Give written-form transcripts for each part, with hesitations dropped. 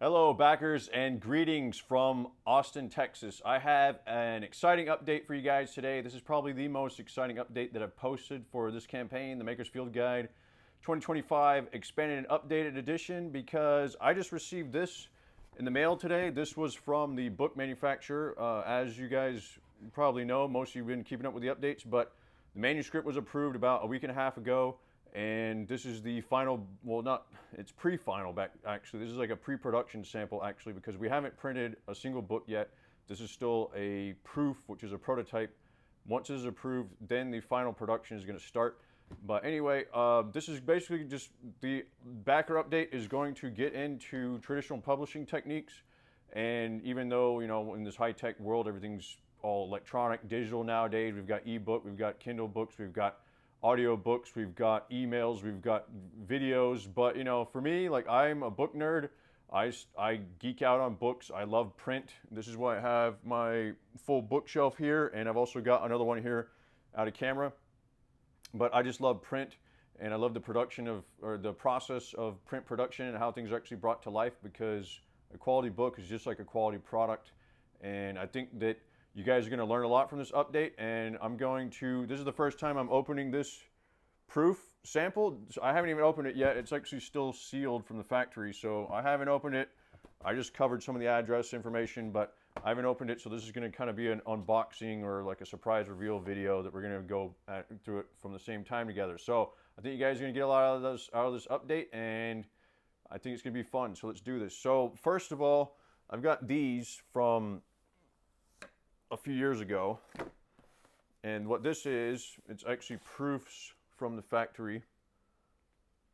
Hello, backers, and greetings from Austin, Texas. I have an exciting update for you guys today. This is probably the most exciting update that I've posted for this campaign, the Maker's Field Guide 2025 Expanded and Updated Edition, because I just received this in the mail today. This was from the book manufacturer. As you guys probably know, most of you have been keeping up with the updates, but the manuscript was approved about a week and a half ago. And this is the final, well, it's pre-final back, actually. This is like a pre-production sample, actually, because we haven't printed a single book yet. This is still a proof, which is a prototype. Once it is approved, then the final production is going to start. But anyway, this is basically just the backer update is going to get into traditional publishing techniques. And even though, you know, in this high-tech world, everything's all electronic, digital nowadays, we've got ebook, we've got Kindle books, we've got audio books, we've got emails, we've got videos, but you know, for me, like, I'm a book nerd. I geek out on books. I love print. This is why I have my full bookshelf here, and I've also got another one here out of camera. But I just love print, and I love the production of, or the process of print production and how things are actually brought to life, because a quality book is just like a quality product. And I think that you guys are going to learn a lot from this update, and this is the first time I'm opening this proof sample. So I haven't even opened it yet. It's actually still sealed from the factory, so I haven't opened it. I just covered some of the address information, but I haven't opened it, so this is going to kind of be an unboxing or like a surprise reveal video that we're going to go through it from the same time together. So I think you guys are going to get a lot out of this update, and I think it's going to be fun, so let's do this. So first of all, I've got these from a few years ago, and what this is, it's actually proofs from the factory,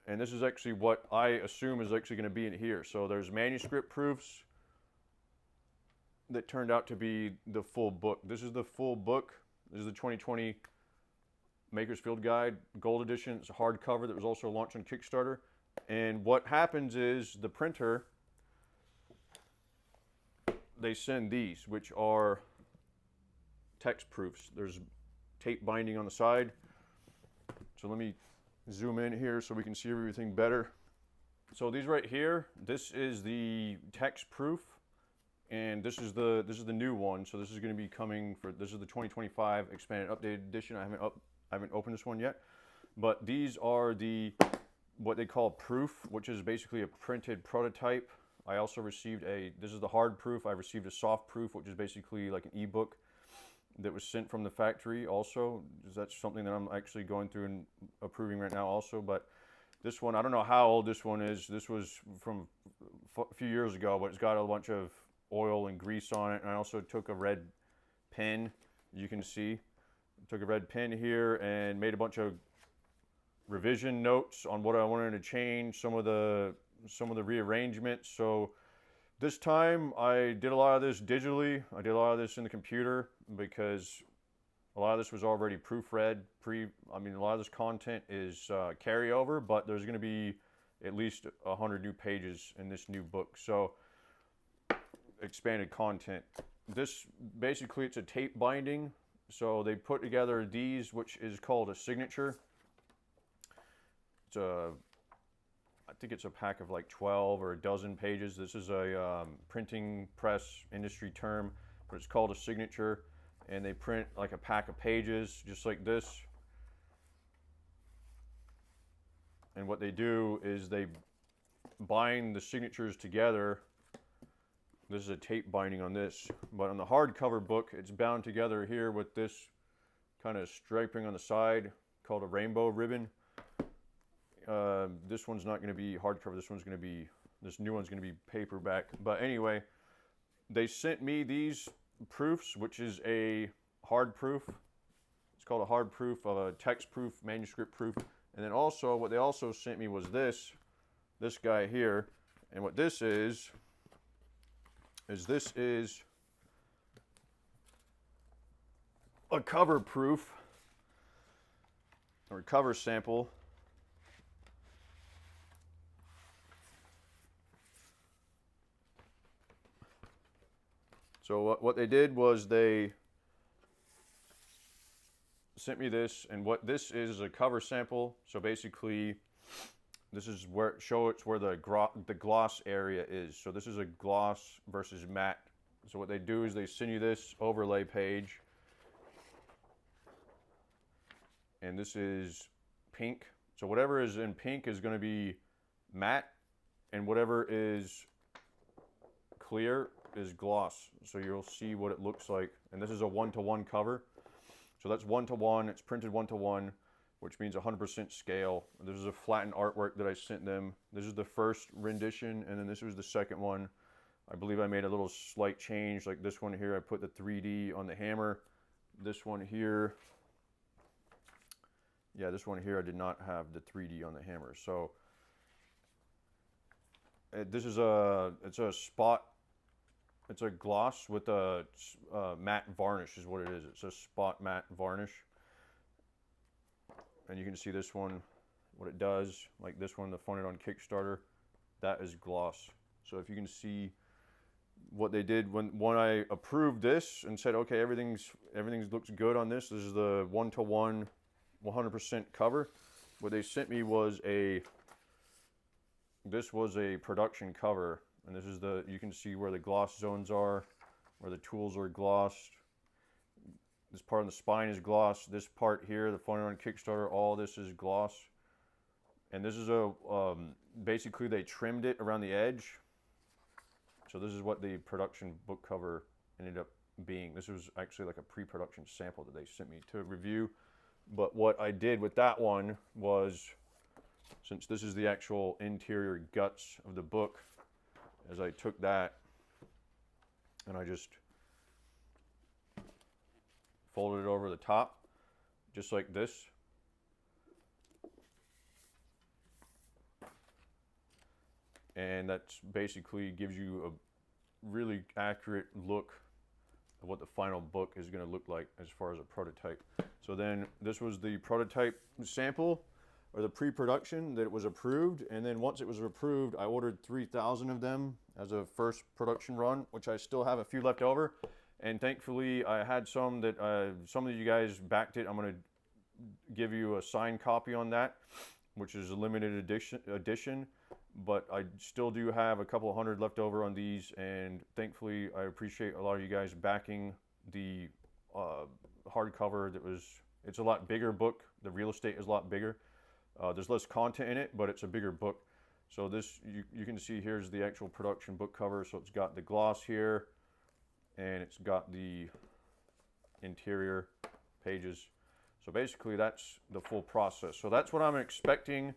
and this is actually what I assume is actually going to be in here. So there's manuscript proofs that turned out to be the full book. This is the full book. This is the 2020 Maker's Field Guide Gold Edition. It's a hardcover that was also launched on Kickstarter. And what happens is the printer, they send these, which are text proofs. There's tape binding on the side. So let me zoom in here so we can see everything better. So these right here, this is the text proof, and this is the new one. So this is going to be coming this is the 2025 expanded updated edition. I haven't opened this one yet, but these are what they call proof, which is basically a printed prototype. I also received this is the hard proof. I received a soft proof, which is basically like an ebook that was sent from the factory also. That's something that I'm actually going through and approving right now also. But this one, I don't know how old this one is. This was from a few years ago, but it's got a bunch of oil and grease on it. And I also took a red pen, you can see. Took a red pen here and made a bunch of revision notes on what I wanted to change, some of the rearrangements. So this time I did a lot of this digitally. I did a lot of this in the computer because a lot of this was already proofread. A lot of this content is carryover, but there's going to be at least 100 new pages in this new book. So expanded content. This basically, it's a tape binding. So they put together these, which is called a signature. I think it's a pack of like 12 or a dozen pages. This is a printing press industry term, but it's called a signature. And they print like a pack of pages, just like this. And what they do is they bind the signatures together. This is a tape binding on this. But on the hardcover book, it's bound together here with this kind of striping on the side called a rainbow ribbon. This one's not going to be hardcover. This new one's going to be paperback. But anyway, they sent me these proofs, which is a hard proof. It's called a hard proof of a text proof, manuscript proof. And then also, what they also sent me was this guy here. And what this is a cover proof or cover sample. So what they did was they sent me this, and what this is a cover sample. So basically, this is where it's where the gloss area is. So this is a gloss versus matte. So what they do is they send you this overlay page, and this is pink. So whatever is in pink is going to be matte, and whatever is clear is gloss. So you'll see what it looks like. And this is a 1-to-1 cover. So that's 1-to-1. It's printed 1-to-1, which means 100% scale. This is a flattened artwork that I sent them. This is the first rendition, and then this was the second one. I believe I made a little slight change, like this one here. I put the 3D on the hammer. This one here, yeah, this one here I did not have the 3D on the hammer. So this is it's a spot. It's a gloss with a matte varnish is what it is. It's a spot matte varnish. And you can see this one, what it does, like this one, the funded on Kickstarter, that is gloss. So if you can see what they did when I approved this and said, okay, everything looks good on this. This is the 1-to-1, 100% cover. What they sent me was this was a production cover, and this is you can see where the gloss zones are, where the tools are glossed. This part on the spine is gloss. This part here, the funded on Kickstarter, all this is gloss. And this is basically they trimmed it around the edge. So this is what the production book cover ended up being. This was actually like a pre-production sample that they sent me to review. But what I did with that one was, since this is the actual interior guts of the book, as I took that and I just folded it over the top, just like this. And that basically gives you a really accurate look of what the final book is going to look like as far as a prototype. So then this was the prototype sample, or the pre-production that it was approved. And then once it was approved, I ordered 3,000 of them as a first production run, which I still have a few left over. And thankfully I had some that some of you guys backed it. I'm going to give you a signed copy on that, which is a limited edition. But I still do have a couple of hundred left over on these, and thankfully I appreciate a lot of you guys backing the hardcover. It's a lot bigger book. The real estate is a lot bigger. There's less content in it, but it's a bigger book. So this, you can see here's the actual production book cover. So it's got the gloss here, and it's got the interior pages. So basically that's the full process. So that's what I'm expecting.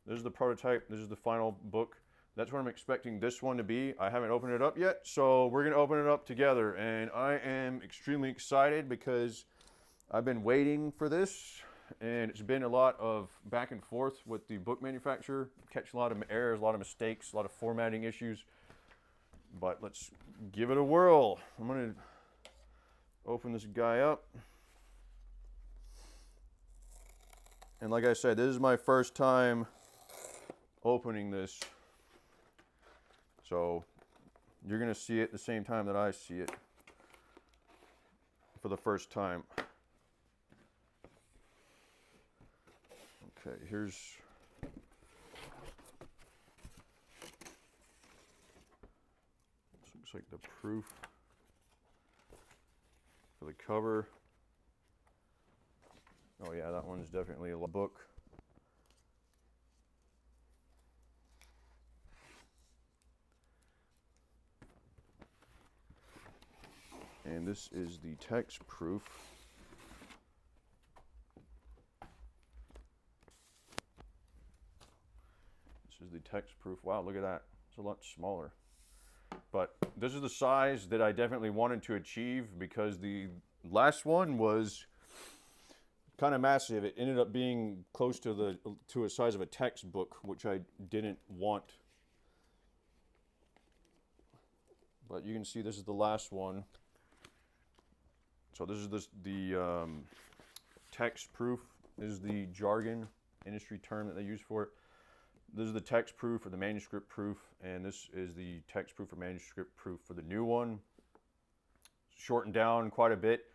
This is the prototype. This is the final book. That's what I'm expecting this one to be. I haven't opened it up yet, so we're going to open it up together. And I am extremely excited because I've been waiting for this, and it's been a lot of back and forth with the book manufacturer. Catch a lot of errors, a lot of mistakes, a lot of formatting issues. But let's give it a whirl. I'm going to open this guy up. And like I said, this is my first time opening this, so you're gonna see it at the same time that I see it for the first time. Okay, here's this looks like the proof for the cover. Oh yeah, that one's definitely a book. And this is the text proof. This is the text proof. Wow, look at that. It's a lot smaller. But this is the size that I definitely wanted to achieve, because the last one was kind of massive. It ended up being close to a size of a textbook, which I didn't want. But you can see this is the last one. So this is the text proof. This is the jargon, industry term that they use for it. This is the text proof or the manuscript proof, and this is the text proof or manuscript proof for the new one. Shortened down quite a bit,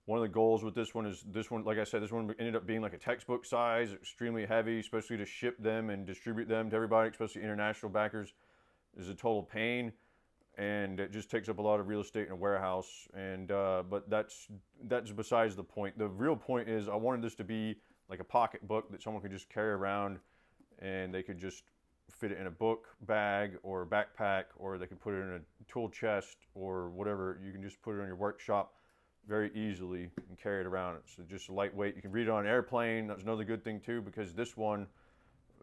One of the goals with this one is, like I said, this one ended up being like a textbook size, extremely heavy, especially to ship them and distribute them to everybody, especially international backers, is a total pain. And it just takes up a lot of real estate in a warehouse. And but that's besides the point. The real point is I wanted this to be like a pocket book that someone could just carry around, and they could just fit it in a book bag or backpack, or they could put it in a tool chest or whatever. You can just put it in your workshop very easily and carry it around. It's just lightweight. You can read it on an airplane. That's another good thing too, because this one,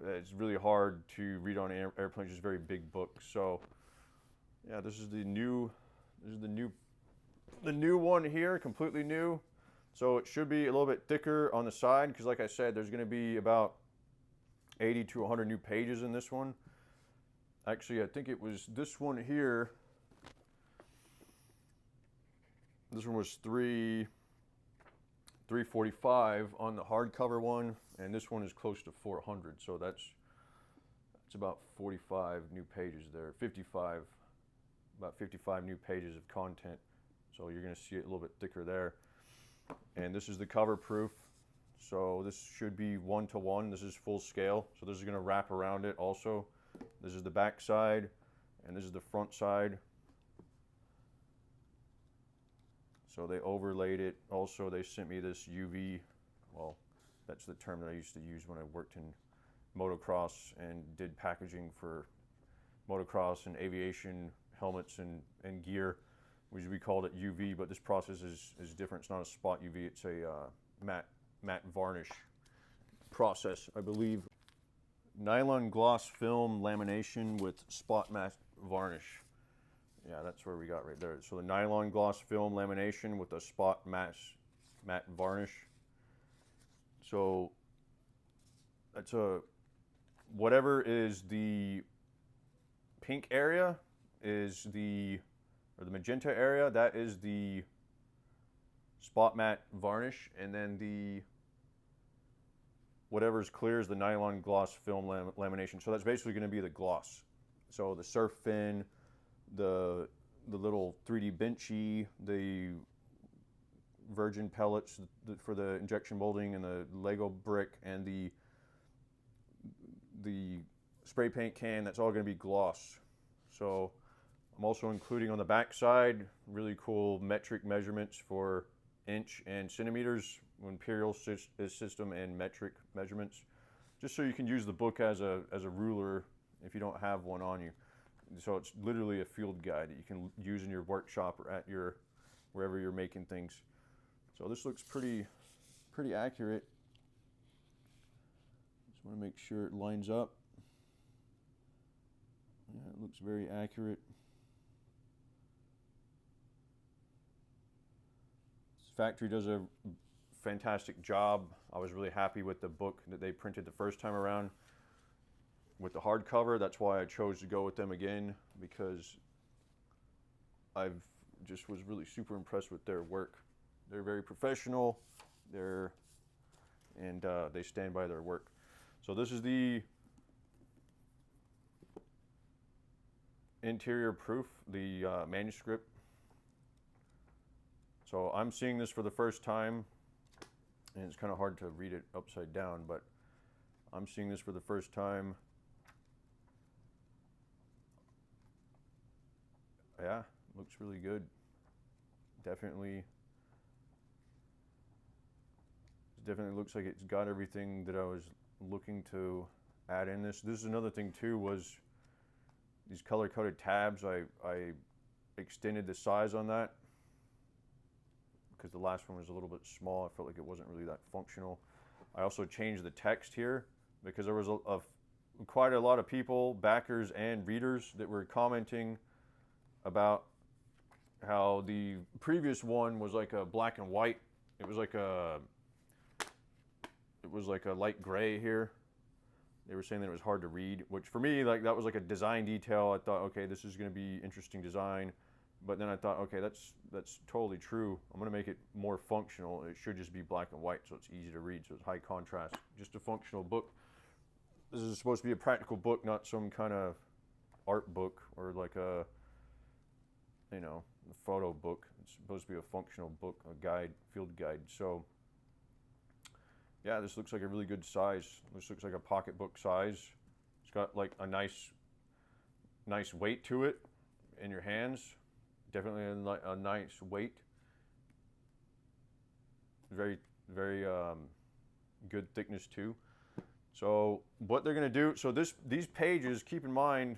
it's really hard to read on an airplane. It's just a very big book. So yeah, this is the new one here, completely new. So it should be a little bit thicker on the side, because like I said, there's going to be about 80 to 100 new pages in this one. Actually, I think it was this one here. This one was 345 on the hardcover one, and this one is close to 400. So that's about 45 new pages there. 55, about 55 new pages of content. So you're going to see it a little bit thicker there. And this is the cover proof. So this should be 1-to-1. This is full scale. So this is going to wrap around it also. This is the back side, and this is the front side. So they overlaid it. Also, they sent me this UV, well, that's the term that I used to use when I worked in motocross and did packaging for motocross and aviation helmets and gear. We called it UV, but this process is different. It's not a spot UV, it's a matte varnish process, I believe. Nylon gloss film lamination with spot matte varnish. Yeah, that's where we got right there. So the nylon gloss film lamination with a spot matte varnish. So that's whatever is the pink area is or the magenta area, that is the spot matte varnish, and then the whatever is clear is the nylon gloss film lamination. So that's basically going to be the gloss. So the surf fin, the little 3D benchy, the virgin pellets for the injection molding, and the Lego brick, and the spray paint can, that's all going to be gloss. So I'm also including on the back side really cool metric measurements for inch and centimeters, imperial system and metric measurements, just so you can use the book as a ruler if you don't have one on you. So it's literally a field guide that you can use in your workshop or at your wherever you're making things. So this looks pretty accurate. Just want to make sure it lines up. Yeah, it looks very accurate. This factory does a fantastic job. I was really happy with the book that they printed the first time around with the hardcover. That's why I chose to go with them again, because I've just was really super impressed with their work. They're very professional. They stand by their work. So this is the interior proof, the manuscript. So I'm seeing this for the first time, and it's kind of hard to read it upside down, but I'm seeing this for the first time. Yeah, looks really good. Definitely looks like it's got everything that I was looking to add in this. This is another thing too, was these color-coded tabs. I extended the size on that because the last one was a little bit small. I felt like it wasn't really that functional. I also changed the text here because there was quite a lot of people, backers and readers, that were commenting about how the previous one was like a black and white. It was like a light gray here. They were saying that it was hard to read, which for me, like, that was like a design detail. I thought, okay, this is going to be interesting design. But then I thought, okay, that's totally true. I'm going to make it more functional. It should just be black and white, so it's easy to read, so it's high contrast. Just a functional book. This is supposed to be a practical book, not some kind of art book or like a you know, the photo book. It's supposed to be a functional book, a guide, field guide. So yeah, this looks like a really good size. This looks like a pocketbook size. It's got like a nice weight to it in your hands. Definitely a nice weight. Very good thickness too. So what they're going to do, so these pages, keep in mind,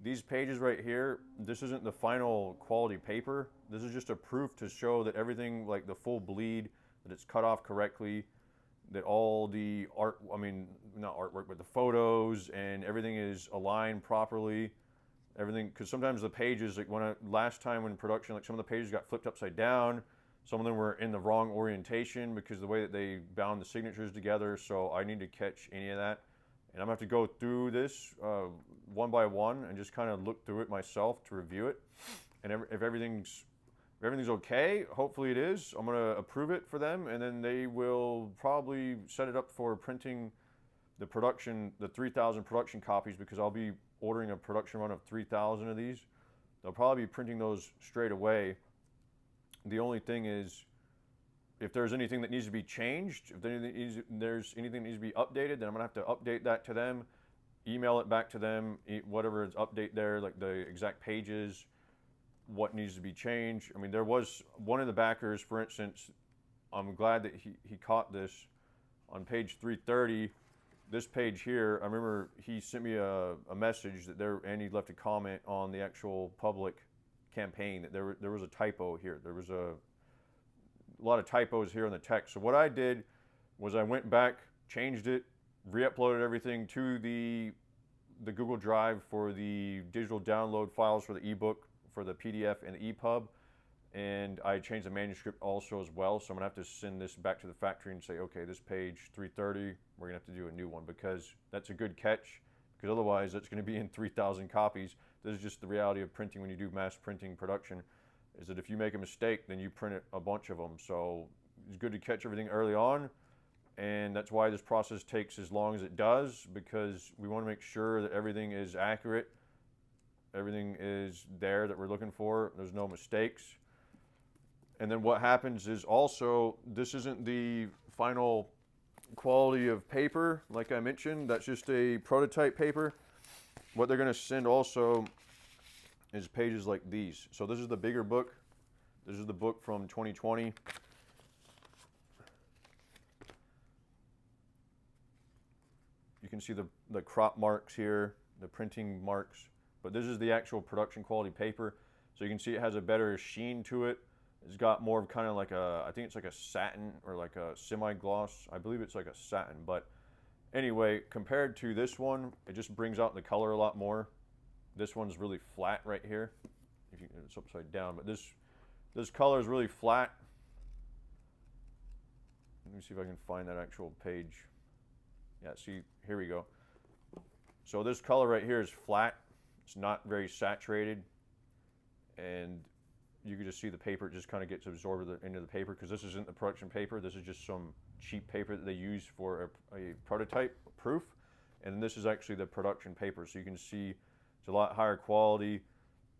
these pages right here, this isn't the final quality paper. This is just a proof to show that everything, like the full bleed, that it's cut off correctly, that all the art, I mean, not artwork, but the photos and everything is aligned properly. Everything, because sometimes the pages, like last time in production, like some of the pages got flipped upside down. Some of them were in the wrong orientation because of the way that they bound the signatures together. So I need to catch any of that. And I'm gonna have to go through this one by one and just kind of look through it myself to review it. And if everything's okay, hopefully it is, I'm gonna approve it for them, and then they will probably set it up for printing the 3,000 production copies, because I'll be ordering a production run of 3,000 of these. They'll probably be printing those straight away. The only thing is, if there's anything that needs to be changed, if there's anything that needs to be updated, then I'm gonna have to update that to them, email it back to them, whatever is update there, like the exact pages, what needs to be changed. I mean, there was one of the backers, for instance, I'm glad that he caught this on page 330. This page here, I remember he sent me a message that and he left a comment on the actual public campaign that there was a typo here. There was a lot of typos here in the text. So what I did was I went back, changed it, re-uploaded everything to the Google Drive for the digital download files for the ebook, for the PDF and the EPUB, and I changed the manuscript also as well. So I'm gonna have to send this back to the factory and say, okay, this page 330, we're gonna have to do a new one, because that's a good catch, because otherwise it's gonna be in 3,000 copies. This is just the reality of printing when you do mass printing production, is that if you make a mistake, then you print a bunch of them. So it's good to catch everything early on, and that's why this process takes as long as it does, because we want to make sure that everything is accurate, everything is there that we're looking for, there's no mistakes. And then what happens is also, this isn't the final quality of paper, like I mentioned, that's just a prototype paper. What they're going to send also is pages like these. So this is the bigger book. This is the book from 2020. You can see the crop marks here, the printing marks, but this is the actual production quality paper. So you can see it has a better sheen to it. It's got more of kind of like I think it's like a satin or like a semi-gloss. I believe it's like a satin, but anyway, compared to this one, it just brings out the color a lot more. This one's really flat right here. It's upside down, but this color is really flat. Let me see if I can find that actual page. Yeah, see, here we go. So this color right here is flat. It's not very saturated, and you can just see the paper just kind of gets absorbed into the paper, because this isn't the production paper. This is just some cheap paper that they use for a prototype proof, and this is actually the production paper. So you can see it's a lot higher quality,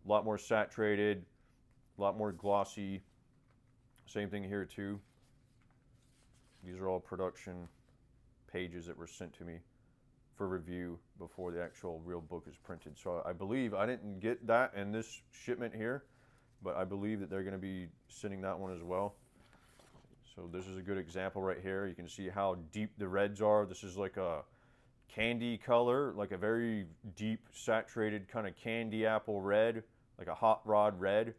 a lot more saturated, a lot more glossy. Same thing here too. These are all production pages that were sent to me for review before the actual real book is printed. So I believe I didn't get that in this shipment here, but I believe that they're going to be sending that one as well. So this is a good example right here. You can see how deep the reds are. This is like a candy color, like a very deep saturated kind of candy apple red, like a hot rod red,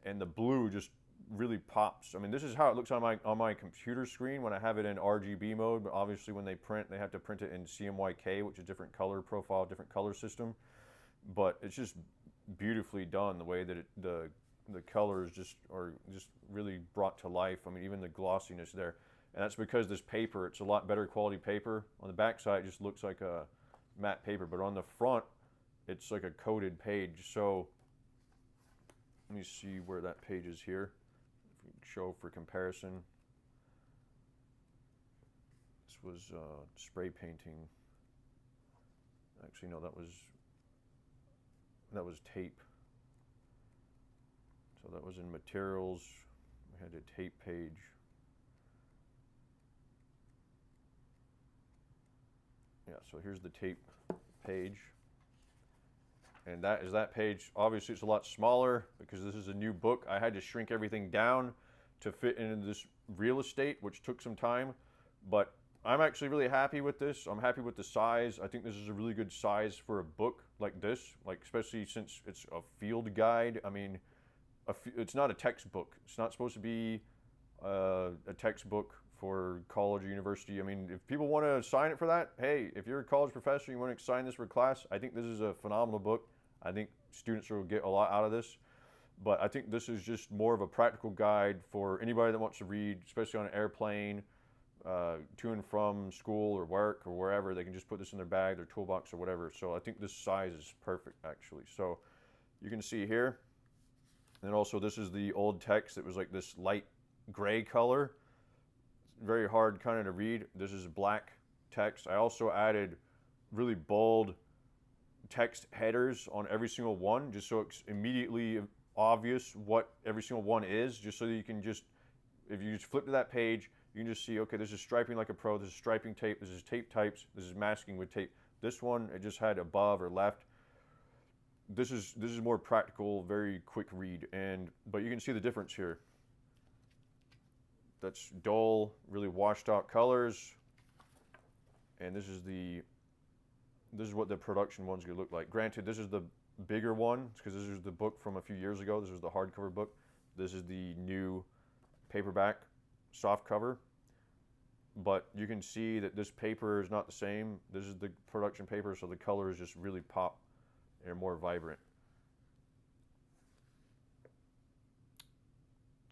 and the blue just really pops. I mean, this is how it looks on my computer screen when I have it in RGB mode, but obviously when they print, they have to print it in CMYK, which is different color profile, different color system. But it's just beautifully done, the way that the colors are just really brought to life. I mean, even the glossiness there. And that's because this paper, it's a lot better quality paper. On the back side, it just looks like a matte paper, but on the front, it's like a coated page. So let me see where that page is here. If we can show for comparison. This was spray painting. Actually, no, that was tape. So that was in materials. We had a tape page. Yeah, so here's the tape page. And that is that page. Obviously, it's a lot smaller because this is a new book. I had to shrink everything down to fit into this real estate, which took some time. But I'm actually really happy with this. I'm happy with the size. I think this is a really good size for a book like this, like especially since it's a field guide. I mean, it's not a textbook. It's not supposed to be a textbook for college or university. I mean, if people want to sign it for that, hey, if you're a college professor, you want to sign this for class, I think this is a phenomenal book. I think students will get a lot out of this. But I think this is just more of a practical guide for anybody that wants to read, especially on an airplane, to and from school or work or wherever. They can just put this in their bag, their toolbox or whatever. So I think this size is perfect, actually. So you can see here. And also this is the old text. It was like this light gray color. Very hard kind of to read. This is black text. I also added really bold text headers on every single one, just so it's immediately obvious what every single one is, just so that you can just, if you just flip to that page, you can just see, okay, this is striping like a pro, this is striping tape, this is tape types, this is masking with tape. This one, it just had above or left. This is more practical, very quick read, but you can see the difference here. That's dull, really washed out colors. And this is what the production one's gonna look like. Granted, this is the bigger one because this is the book from a few years ago. This was the hardcover book. This is the new paperback soft cover. But you can see that this paper is not the same. This is the production paper, so the colors just really pop and are more vibrant.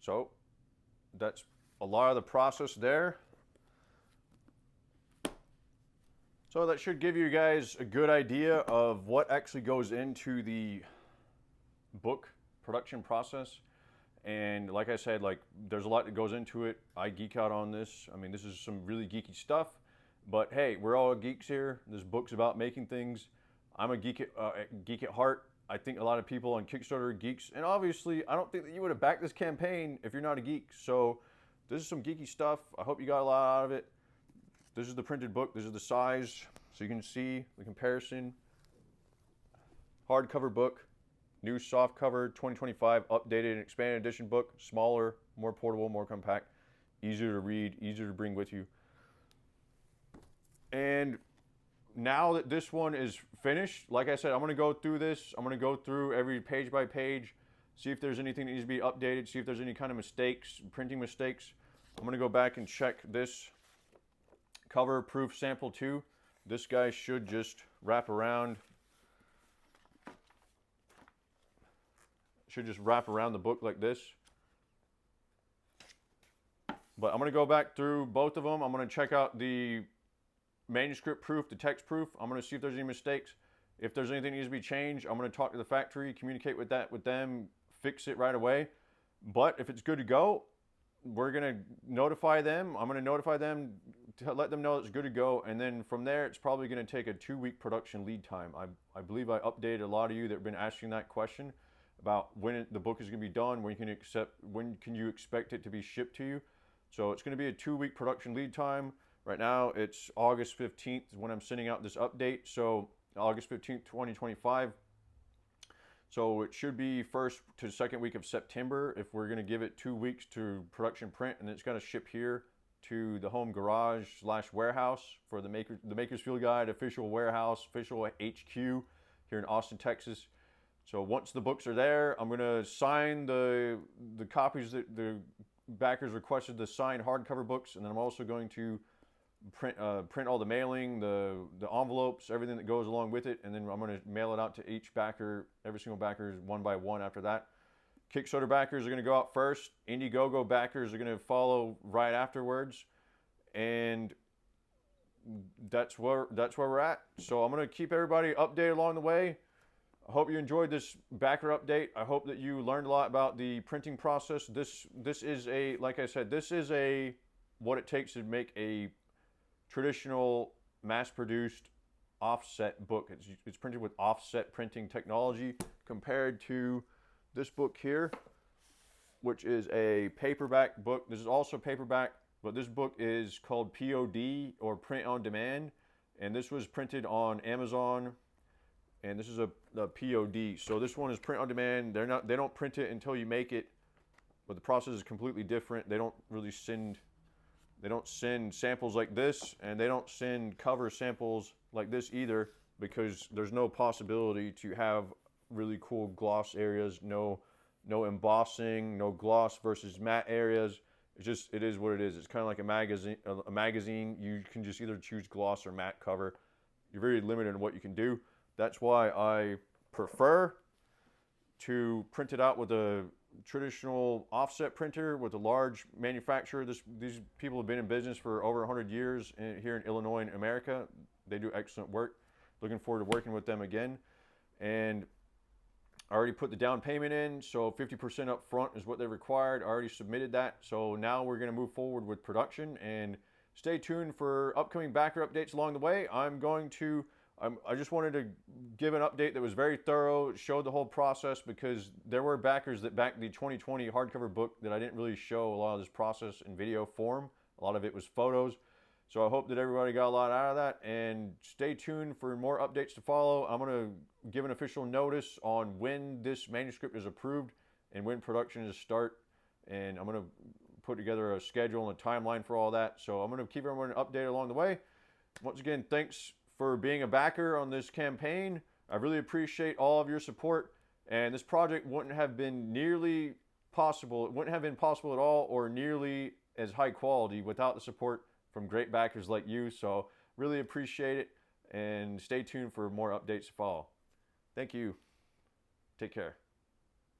So that's a lot of the process there. So that should give you guys a good idea of what actually goes into the book production process. And like I said, like there's a lot that goes into it. I geek out on this. I mean, this is some really geeky stuff, but hey, we're all geeks here. This book's about making things. I'm a geek at heart. I think a lot of people on Kickstarter are geeks, and obviously I don't think that you would have backed this campaign if you're not a geek. So this is some geeky stuff. I hope you got a lot out of it. This is the printed book. This is the size, so you can see the comparison. Hardcover book, new soft cover, 2025 updated and expanded edition book. Smaller, more portable, more compact, easier to read, easier to bring with you. And now that this one is finished, like I said, I'm going to go through this. I'm going to go through every page by page, see if there's anything that needs to be updated, see if there's any kind of mistakes, printing mistakes. I'm going to go back and check this cover proof sample 2. This guy should just wrap around. Should just wrap around the book like this. But I'm going to go back through both of them. I'm going to check out the manuscript proof, the text proof. I'm going to see if there's any mistakes. If there's anything that needs to be changed, I'm going to talk to the factory, communicate with them, fix it right away. But if it's good to go, we're going to notify them. I'm going to notify them to let them know it's good to go. And then from there, it's probably going to take a 2-week production lead time. I believe I updated a lot of you that have been asking that question about when the book is going to be done, when can you expect it to be shipped to you. So it's going to be a 2-week production lead time. Right now, it's August 15th when I'm sending out this update. So August 15th, 2025. So it should be first to second week of September if we're going to give it 2 weeks to production print, and it's going to ship here to the home garage / warehouse for the Makers Field Guide official warehouse, official HQ here in Austin, Texas. So once the books are there, I'm going to sign the copies that the backers requested, the signed hardcover books, and then I'm also going to print all the mailing, the envelopes, everything that goes along with it, and then I'm going to mail it out to each backer, every single backer one by one after that. Kickstarter backers are going to go out first. Indiegogo backers are going to follow right afterwards, and that's where we're at. So I'm going to keep everybody updated along the way. I hope you enjoyed this backer update. I hope that you learned a lot about the printing process. This is like I said, this is what it takes to make a traditional mass-produced offset book. It's printed with offset printing technology compared to this book here. which is a paperback book. This is also paperback, but this book is called POD, or Print on Demand, and this was printed on Amazon, and this is a POD. So this one is print on demand. They don't print it until you make it, but the process is completely different. They don't send samples like this, and they don't send cover samples like this either, because there's no possibility to have really cool gloss areas, no embossing, no gloss versus matte areas. It is what it is. It's kind of like a magazine. You can just either choose gloss or matte cover. You're very limited in what you can do. That's why I prefer to print it out with a traditional offset printer with a large manufacturer. These people have been in business for over 100 years here in Illinois and America. They do excellent work. Looking forward to working with them again. And I already put the down payment in, so 50% up front is what they required. I already submitted that. So now we're going to move forward with production, and stay tuned for upcoming backer updates along the way. I just wanted to give an update that was very thorough, showed the whole process, because there were backers that backed the 2020 hardcover book that I didn't really show a lot of this process in video form. A lot of it was photos. So I hope that everybody got a lot out of that, and stay tuned for more updates to follow. I'm going to give an official notice on when this manuscript is approved and when production is start, and I'm going to put together a schedule and a timeline for all that. So I'm going to keep everyone updated along the way. Once again, thanks for being a backer on this campaign. I really appreciate all of your support, and this project wouldn't have been nearly possible. It wouldn't have been possible at all or nearly as high quality without the support from great backers like you. So really appreciate it, and stay tuned for more updates to follow. Thank you. Take care.